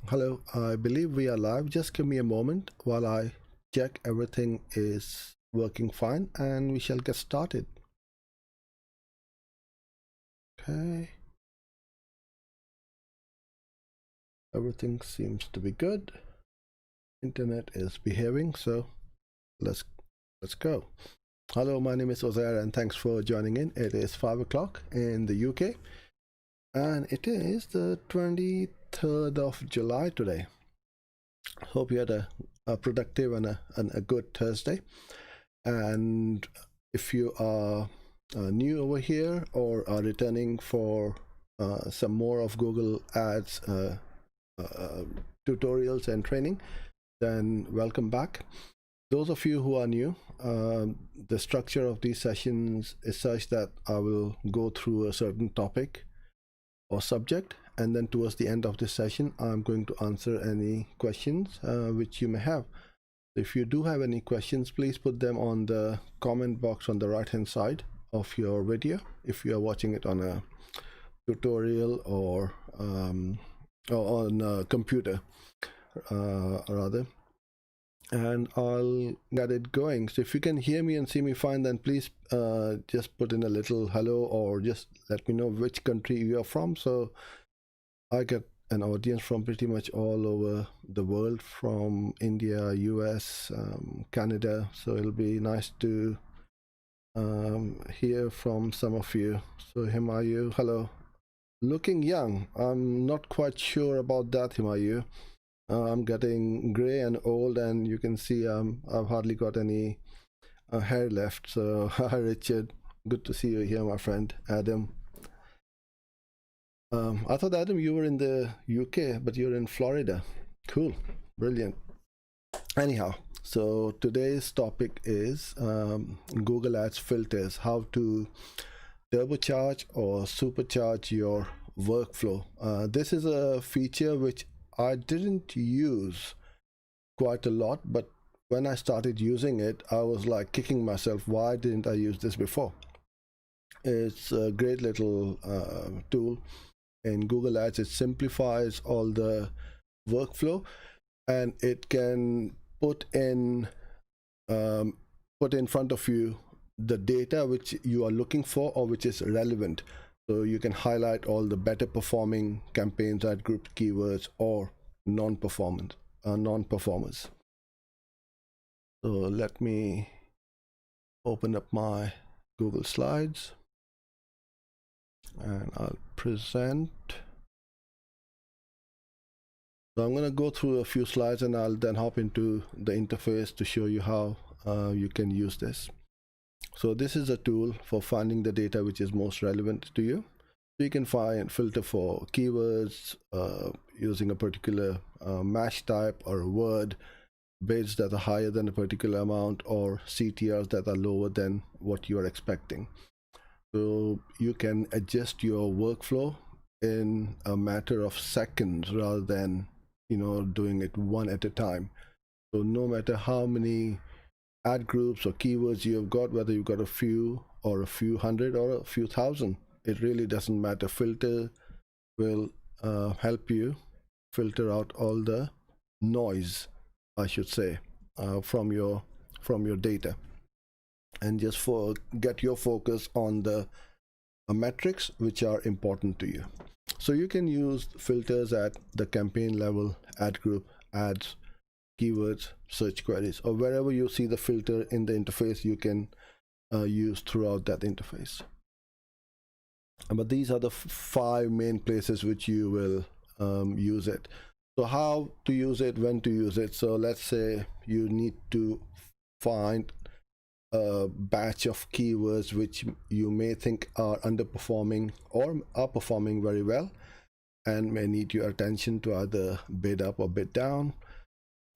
Hello, I believe we are live. Just give me a moment while I check everything is working fine and we shall get started. Okay. Everything seems to be good. Internet is behaving, so let's go. Hello, my name is Ozair and thanks for joining in. It is 5 o'clock in the UK and it is the 23rd of July today. Hope you had a productive and a good Thursday. And if you are new over here or are returning for some more of Google Ads tutorials and training, then welcome back. Those of you who are new, the structure of these sessions is such that I will go through a certain topic or subject, and then towards the end of this session I'm going to answer any questions which you may have. If you do have any questions, please put them on the comment box on the right hand side of your video if you are watching it on a tutorial or on a computer rather, and I'll get it going. So if you can hear me and see me fine, then please just put in a little hello or just let me know which country you are from, so I get an audience from pretty much all over the world, from India, US, Canada, so it'll be nice to hear from some of you. So Himayu, hello. Looking young. I'm not quite sure about that, Himayu. I'm getting gray and old, and you can see I've hardly got any hair left. So hi Richard, good to see you here, my friend. Adam, I thought, Adam, you were in the UK, but you're in Florida. Cool, brilliant. Anyhow, so today's topic is Google Ads filters, how to turbocharge or supercharge your workflow. This is a feature which I didn't use quite a lot, but when I started using it, I was like kicking myself, why didn't I use this before? It's a great little tool in Google Ads. It simplifies all the workflow, and it can put in front of you the data which you are looking for or which is relevant. So you can highlight all the better performing campaigns, ad group keywords, or non-performers. So let me open up my Google Slides and I'll present. So I'm going to go through a few slides and I'll then hop into the interface to show you how you can use this. So this is a tool for finding the data which is most relevant to you. So you can filter for keywords using a particular match type or a word, bids that are higher than a particular amount, or CTRs that are lower than what you are expecting. So you can adjust your workflow in a matter of seconds rather than doing it one at a time. So no matter how many ad groups or keywords you have got, whether you've got a few or a few hundred or a few thousand, it really doesn't matter. Filter will help you filter out all the noise, I should say, from your data, and just get your focus on the metrics which are important to you. So you can use filters at the campaign level, ad group, ads, keywords, search queries, or wherever you see the filter in the interface, you can use throughout that interface. But these are the 5 main places which you will use it. So how to use it, when to use it. So let's say you need to find a batch of keywords which you may think are underperforming or are performing very well and may need your attention to either bid up or bid down.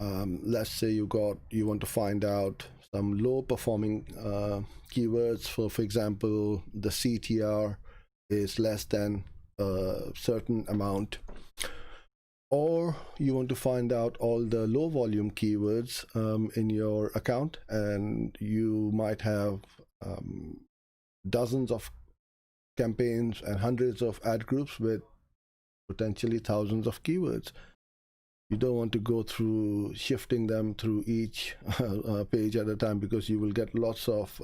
Let's say you want to find out some low performing keywords. For example, the CTR is less than a certain amount, or you want to find out all the low volume keywords in your account, and you might have dozens of campaigns and hundreds of ad groups with potentially thousands of keywords. You don't want to go through shifting them through each page at a time, because you will get lots of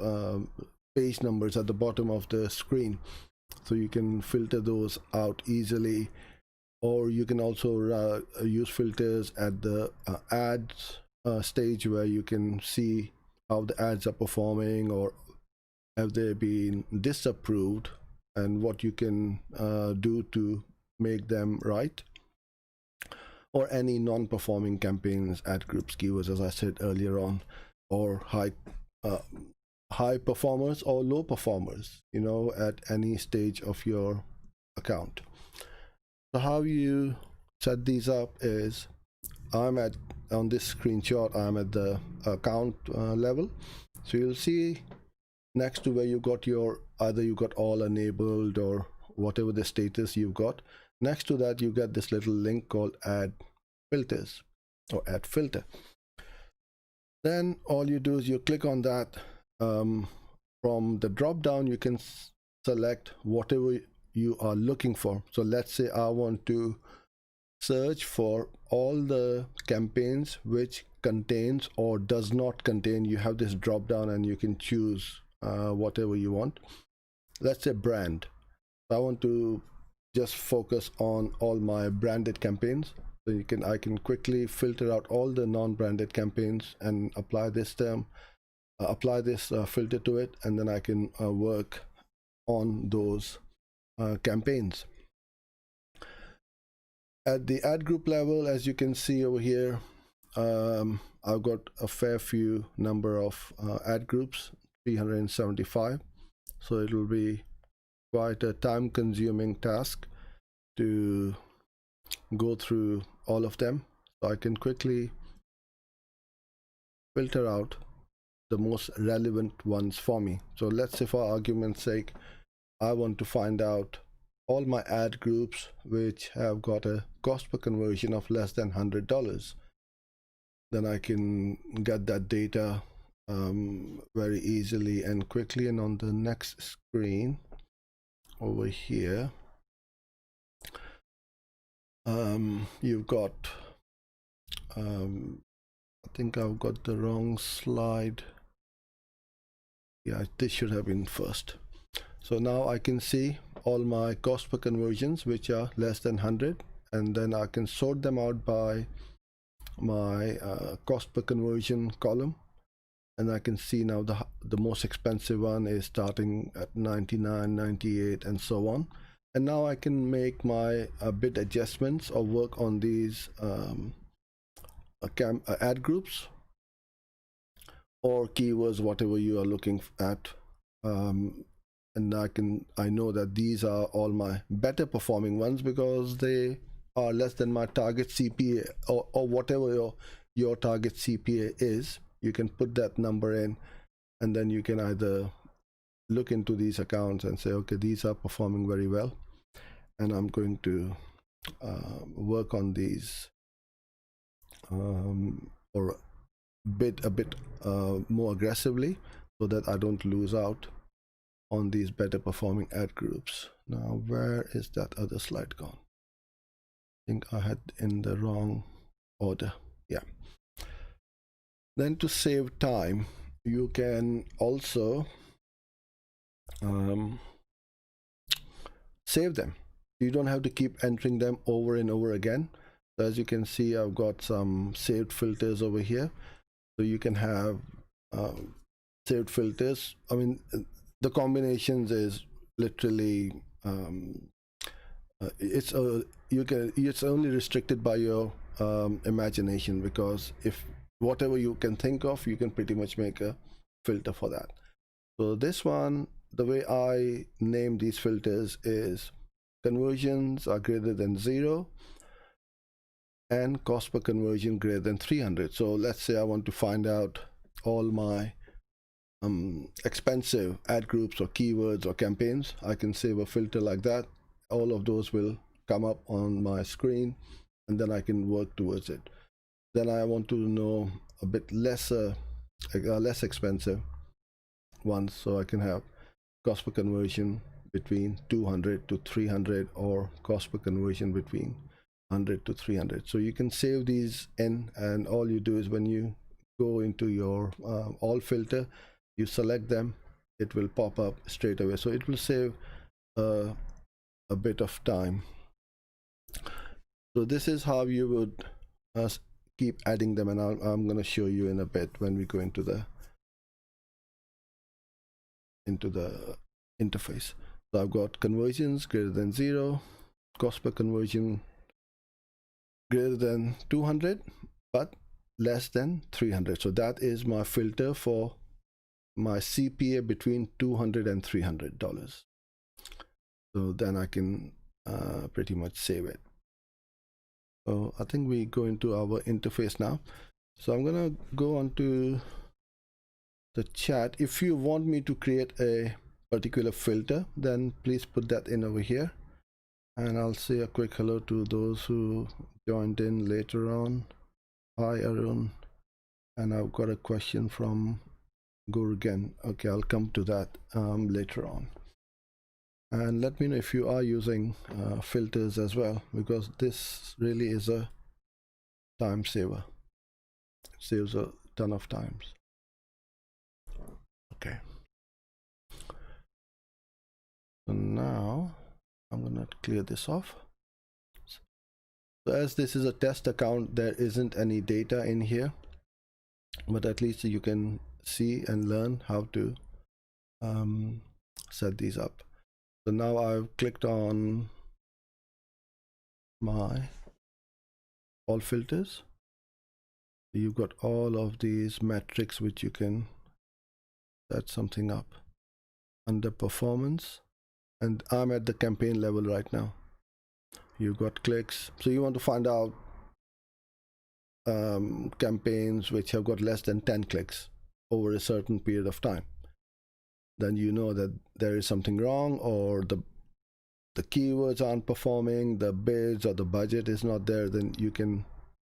page numbers at the bottom of the screen. So you can filter those out easily, or you can also use filters at the ads stage, where you can see how the ads are performing, or have they been disapproved, and what you can do to make them right, or any non-performing campaigns, ad groups, keywords, as I said earlier on, or high performers or low performers, you know, at any stage of your account. So how you set these up is, on this screenshot, I'm at the account level. So you'll see next to where you got your, either you got all enabled or whatever the status you've got, next to that you get this little link called add filters or add filter. Then all you do is you click on that. From the drop down you can select whatever you are looking for. So let's say I want to search for all the campaigns which contains or does not contain. You have this drop down and you can choose whatever you want. Let's say brand. I want to just focus on all my branded campaigns. So I can quickly filter out all the non-branded campaigns and apply this term, filter to it, and then I can work on those campaigns. At the ad group level, as you can see over here, I've got a fair few number of ad groups, 375. So it will be quite a time-consuming task to go through all of them. So I can quickly filter out the most relevant ones for me. So let's say, for argument's sake, I want to find out all my ad groups which have got a cost per conversion of less than $100. Then I can get that data very easily and quickly. And on the next screen over here, you've got I think I've got the wrong slide. Yeah, this should have been first. So now I can see all my cost per conversions which are less than 100, and then I can sort them out by my cost per conversion column, and I can see now the most expensive one is starting at 99, 98, and so on. And now I can make my bid adjustments or work on these ad groups or keywords, whatever you are looking at. And I know that these are all my better performing ones because they are less than my target CPA, or whatever your target CPA is. You can put that number in, and then you can either look into these accounts and say, okay, these are performing very well, and I'm going to work on these or bid a bit more aggressively, so that I don't lose out on these better performing ad groups. Now, where is that other slide gone? I think I had in the wrong order. Yeah. Then to save time, you can also save them. You don't have to keep entering them over and over again. So as you can see, I've got some saved filters over here. So you can have saved filters. I mean, the combinations is literally it's only restricted by your imagination, because if whatever you can think of, you can pretty much make a filter for that. So this one, the way I name these filters is conversions are greater than 0 and cost per conversion greater than 300. So let's say I want to find out all my expensive ad groups or keywords or campaigns. I can save a filter like that. All of those will come up on my screen, and then I can work towards it. Then I want to know a bit less expensive ones, so I can have cost per conversion between 200 to 300 or cost per conversion between 100 to 300. So you can save these in, and all you do is when you go into your all filter, you select them, it will pop up straight away. So it will save a bit of time. So this is how you would keep adding them, and I'm going to show you in a bit when we go into the interface. So I've got conversions greater than 0, cost per conversion greater than 200 but less than 300. So that is my filter for my CPA between $200 and $300. So then I can pretty much save it. So I think we go into our interface now. So I'm gonna go on to the chat. If you want me to create a particular filter, then please put that in over here, and I'll say a quick hello to those who joined in later on. Hi Arun, and I've got a question from Gurgen. Okay, I'll come to that later on. And let me know if you are using filters as well, because this really is a time saver. It saves a ton of times. Okay. So now I'm gonna clear this off. So as this is a test account, there isn't any data in here, but at least you can see and learn how to set these up. So now I've clicked on my all filters. You've got all of these metrics which you can set something up under performance, and I'm at the campaign level right now. You've got clicks, so you want to find out campaigns which have got less than 10 clicks over a certain period of time. Then you know that there is something wrong, or the keywords aren't performing, the bids or the budget is not there. Then you can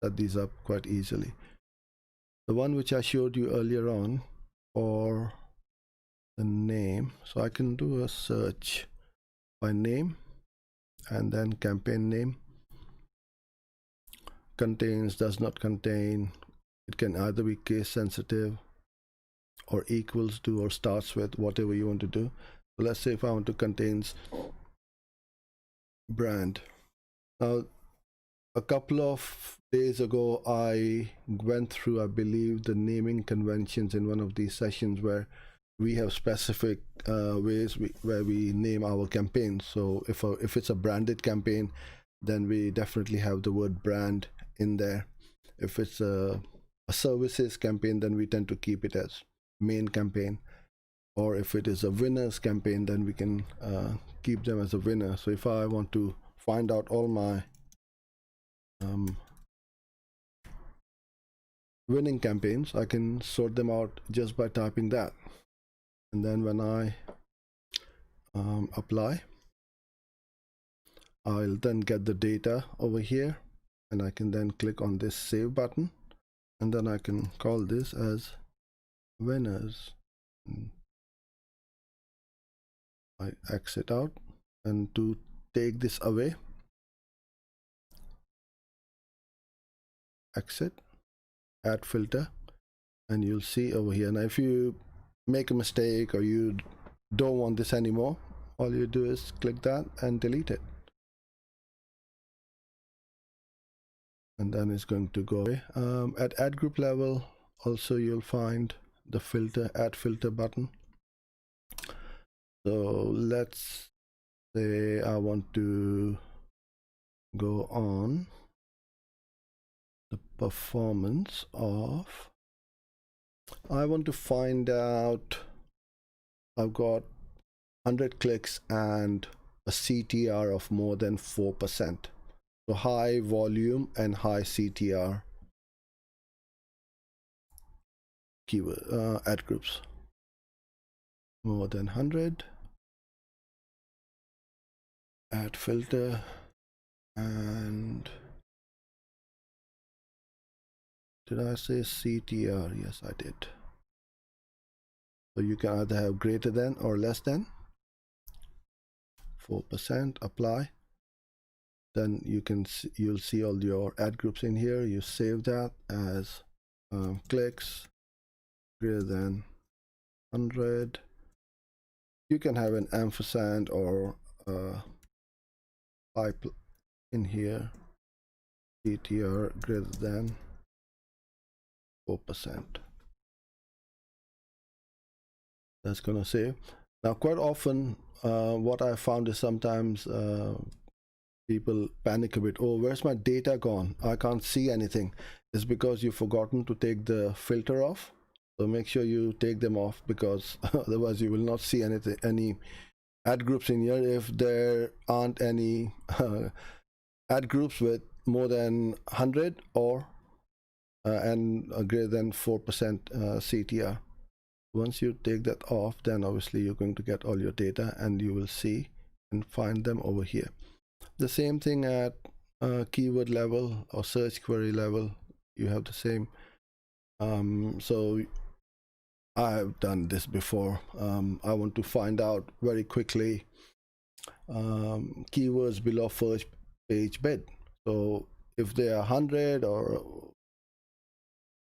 set these up quite easily. The one which I showed you earlier on for the name, so I can do a search by name and then campaign name. Contains, does not contain. It can either be case sensitive or equals to or starts with, whatever you want to do. So let's say if I want to contains brand. Now a couple of days ago I went through, I believe, the naming conventions in one of these sessions where we have specific ways where we name our campaigns. So if it's a branded campaign, then we definitely have the word brand in there. If it's a services campaign, then we tend to keep it as main campaign. Or if it is a winners campaign, then we can keep them as a winner. So if I want to find out all my winning campaigns, I can sort them out just by typing that. And then when I apply, I'll then get the data over here, and I can then click on this save button, and then I can call this as winners. I exit out, and to take this away, exit, add filter, and you'll see over here. Now if you make a mistake or you don't want this anymore, all you do is click that and delete it, and then it's going to go away. At ad group level also you'll find the filter, add filter button. So let's say I want to go on the performance of, I want to find out, I've got 100 clicks and a CTR of more than 4%. So high volume and high CTR keyword ad groups. More than 100, add filter, and did I say CTR? Yes, I did. So you can either have greater than or less than 4%. Apply. then you'll see all your ad groups in here. You save that as clicks greater than 100. You can have an ampersand or pipe in here, CTR greater than 4%. That's gonna save. Now quite often what I found is sometimes people panic a bit. Oh, where's my data gone? I can't see anything. It's because you've forgotten to take the filter off. So make sure you take them off, because otherwise you will not see any ad groups in here if there aren't any ad groups with more than 100 or and greater than 4% CTR. Once you take that off, then obviously you're going to get all your data and you will see and find them over here. The same thing at keyword level or search query level, you have the same. So I've done this before. I want to find out very quickly keywords below first page bid. So if they are 100 or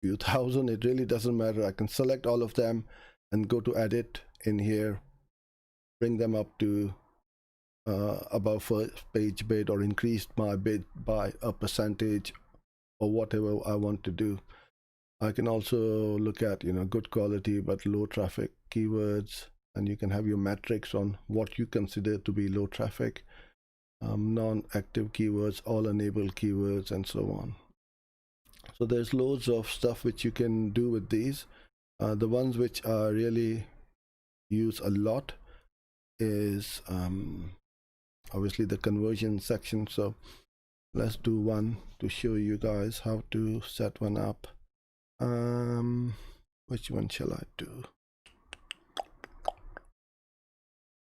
few thousand, it really doesn't matter. I can select all of them and go to edit in here, bring them up to above first page bid, or increase my bid by a percentage or whatever I want to do. I can also look at, you know, good quality but low traffic keywords, and you can have your metrics on what you consider to be low traffic, non-active keywords, all enabled keywords, and so on. So there's loads of stuff which you can do with these. The ones which I really use a lot is obviously the conversion section. So let's do one to show you guys how to set one up. Which one shall I do?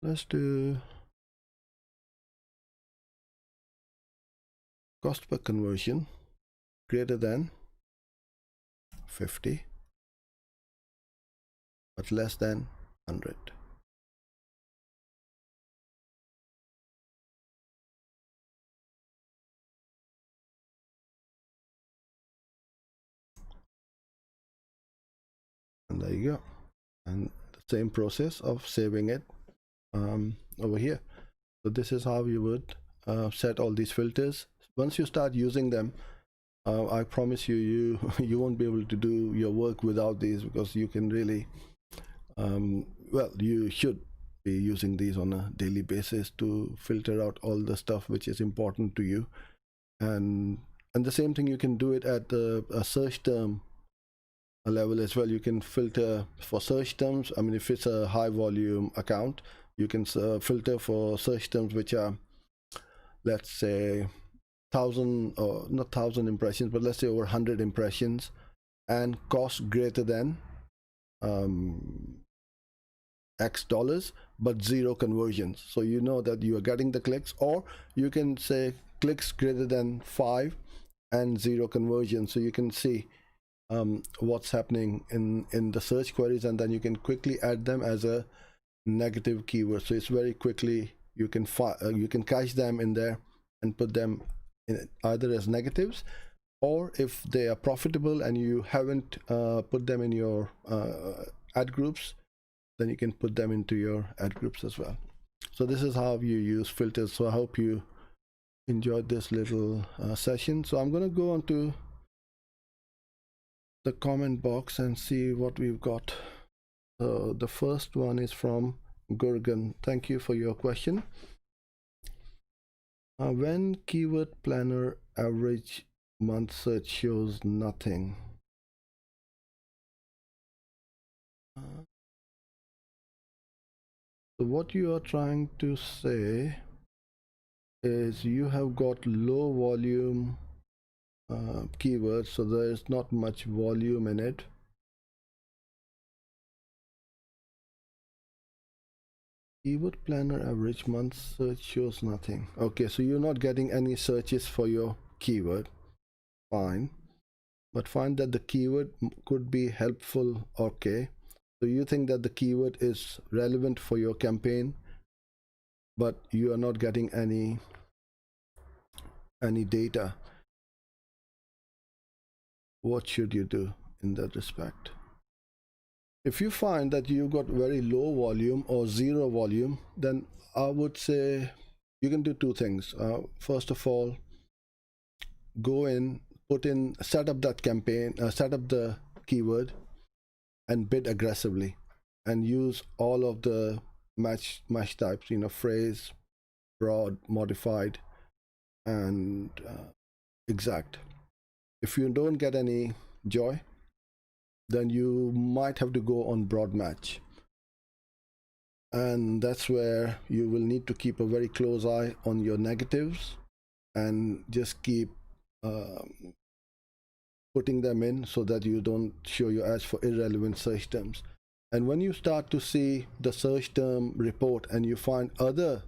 Let's do cost per conversion greater than 50 but less than 100. And there you go. And the same process of saving it over here. So this is how you would set all these filters. Once you start using them, I promise you won't be able to do your work without these, because you can really well, you should be using these on a daily basis to filter out all the stuff which is important to you. And the same thing, you can do it at a search term level as well. You can filter for search terms. I mean, if it's a high volume account, you can filter for search terms which are, let's say, 1,000 or not 1,000 impressions, but let's say over 100 impressions, and cost greater than X dollars but 0 conversions. So you know that you are getting the clicks. Or you can say clicks greater than 5 and 0 conversions, so you can see what's happening in the search queries, and then you can quickly add them as a negative keyword. So it's very quickly you can catch them in there and put them in either as negatives, or if they are profitable and you haven't put them in your ad groups, then you can put them into your ad groups as well. So this is how you use filters. So I hope you enjoyed this little session. So I'm going to go on to the comment box and see what we've got. The first one is from Gurgan. Thank you for your question. When keyword planner average month search shows nothing, so what you are trying to say is you have got low volume keywords, so there is not much volume in it. Keyword planner average month search shows nothing. Okay, so you're not getting any searches for your keyword. Fine, but find that the keyword could be helpful. Okay, so you think that the keyword is relevant for your campaign, but you are not getting any any data, what should you do in that respect? If you find that you got very low volume or zero volume, then I would say you can do two things. First of all, go in, set up that campaign, set up the keyword and bid aggressively and use all of the match types, phrase, broad, modified, and exact. If you don't get any joy, then you might have to go on broad match, and that's where you will need to keep a very close eye on your negatives and just keep putting them in so that you don't show your ads for irrelevant search terms. And when you start to see the search term report and you find other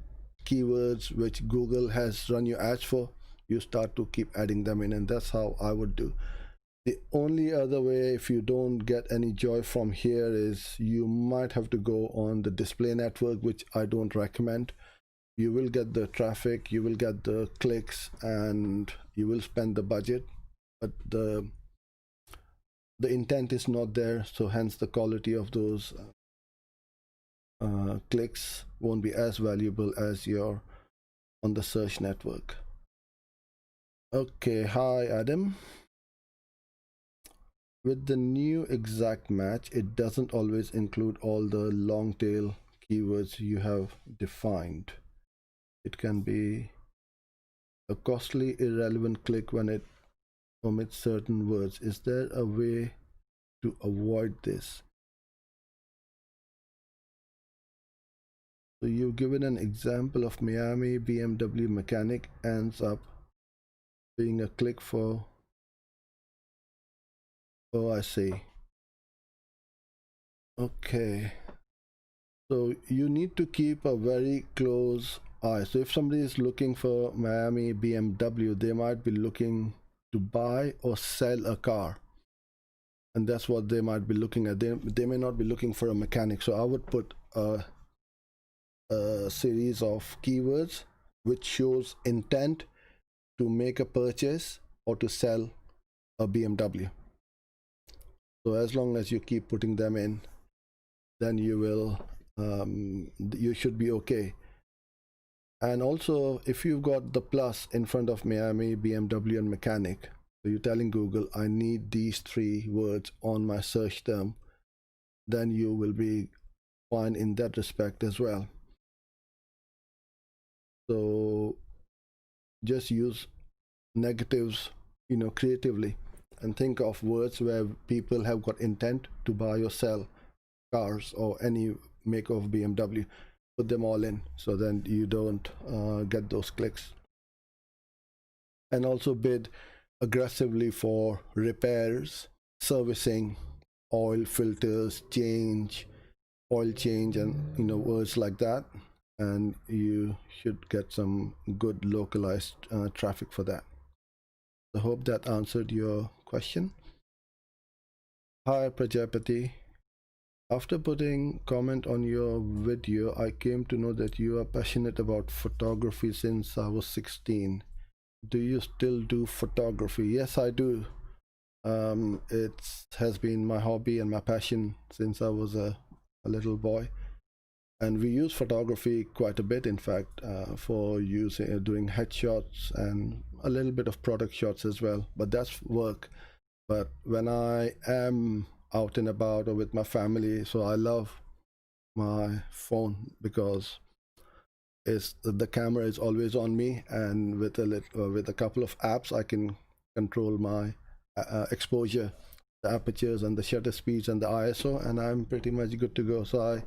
keywords which Google has run your ads for, you start to keep adding them in, and that's how I would do. The only other way, if you don't get any joy from here, is you might have to go on the display network, which I don't recommend. You will get the traffic, you will get the clicks, and you will spend the budget, but the intent is not there, so hence the quality of those clicks won't be as valuable as your on the search network. Okay, hi Adam. With the new exact match, it doesn't always include all the long tail keywords you have defined. It can be a costly, irrelevant click when it omits certain words. Is there a way to avoid this? So you've given an example of Miami BMW mechanic ends up being a click for. Oh, I see. Okay, so you need to keep a very close eye. So if somebody is looking for Miami BMW, they might be looking to buy or sell a car, and that's what they might be looking at. They may not be looking for a mechanic. So I would put a series of keywords which shows intent to make a purchase or to sell a BMW. So as long as you keep putting them in, then you will you should be okay. And also, if you've got the plus in front of Miami, BMW, and mechanic, so you're telling Google, I need these 3 words on my search term, then you will be fine in that respect as well. So just use negatives, creatively, and think of words where people have got intent to buy or sell cars or any make of BMW. Put them all in, so then you don't get those clicks. And also bid aggressively for repairs, servicing, oil filters change, oil change, and words like that, and you should get some good localized traffic for that. I hope that answered your question. Hi Prajapati. After putting comment on your video, I came to know that you are passionate about photography since I was 16. Do you still do photography? Yes, I do. It has been my hobby and my passion since I was a little boy. And we use photography quite a bit, in fact, for doing headshots and a little bit of product shots as well. But that's work. But when I am out and about or with my family, so I love my phone because the camera is always on me, and with a couple of apps I can control my exposure, the apertures and the shutter speeds and the ISO, and I'm pretty much good to go. So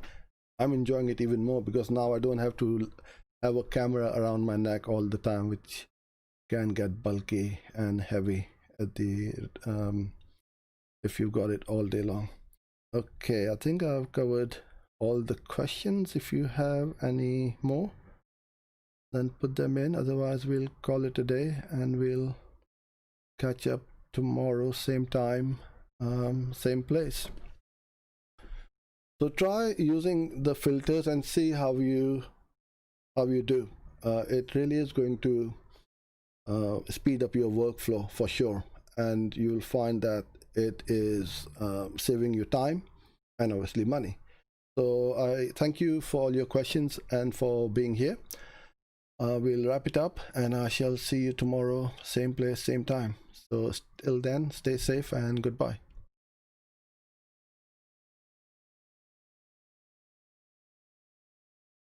I'm enjoying it even more because now I don't have to have a camera around my neck all the time, which can get bulky and heavy at the if you've got it all day long. Okay, I think I've covered all the questions. If you have any more, then put them in. Otherwise, we'll call it a day and we'll catch up tomorrow, same time, same place. So try using the filters and see how you do. It really is going to speed up your workflow for sure, and you'll find that it is saving you time and obviously money. So I thank you for all your questions and for being here. We'll wrap it up, and I shall see you tomorrow, same place, same time. So till then, stay safe and goodbye.